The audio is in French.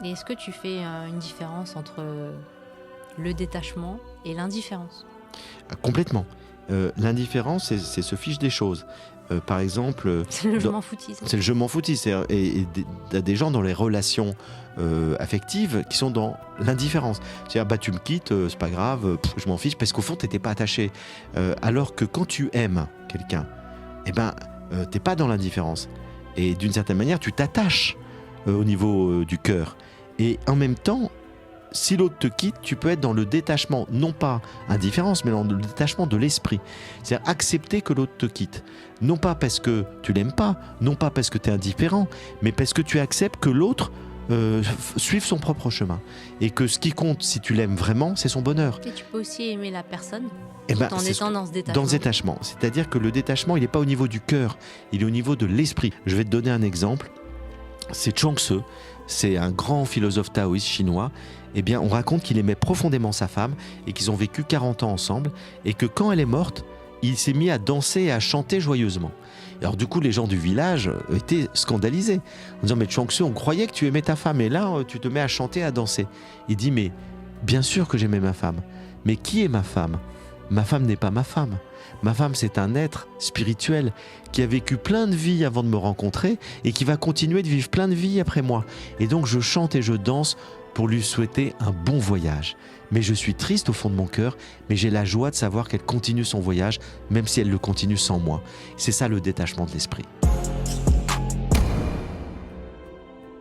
Et est-ce que tu fais une différence entre le détachement et l'indifférence? Complètement. L'indifférence, c'est se fiche des choses. Par exemple, C'est le je dans- m'en foutisme. c'est le je m'en foutis. T'as des gens dans les relations affectives qui sont dans l'indifférence. C'est-à-dire, bah, tu me quittes, c'est pas grave, je m'en fiche, parce qu'au fond, t'étais pas attaché. Alors que quand tu aimes quelqu'un, eh ben, t'es pas dans l'indifférence. Et d'une certaine manière, tu t'attaches au niveau du cœur. Et en même temps, si l'autre te quitte, tu peux être dans le détachement, non pas indifférence, mais dans le détachement de l'esprit. C'est-à-dire accepter que l'autre te quitte. Non pas parce que tu l'aimes pas, non pas parce que tu es indifférent, mais parce que tu acceptes que l'autre suive son propre chemin. Et que ce qui compte, si tu l'aimes vraiment, c'est son bonheur. Et tu peux aussi aimer la personne Eh ben, tout en c'est étant dans ce détachement. dans ce détachement. C'est-à-dire que le détachement, il n'est pas au niveau du cœur, il est au niveau de l'esprit. Je vais te donner un exemple. C'est Chuang Tzu, c'est un grand philosophe taoïste chinois. Eh bien, on raconte qu'il aimait profondément sa femme et qu'ils ont vécu 40 ans ensemble et que quand elle est morte, il s'est mis à danser et à chanter joyeusement. Alors du coup, les gens du village étaient scandalisés en disant « Mais Chuang Tzu, on croyait que tu aimais ta femme et là, tu te mets à chanter, à danser. » Il dit « Mais bien sûr que j'aimais ma femme. Mais qui est ma femme ? Ma femme n'est pas ma femme. Ma femme, c'est un être spirituel qui a vécu plein de vies avant de me rencontrer et qui va continuer de vivre plein de vies après moi. Et donc, je chante et je danse pour lui souhaiter un bon voyage. Mais je suis triste au fond de mon cœur, mais j'ai la joie de savoir qu'elle continue son voyage, même si elle le continue sans moi. C'est ça le détachement de l'esprit.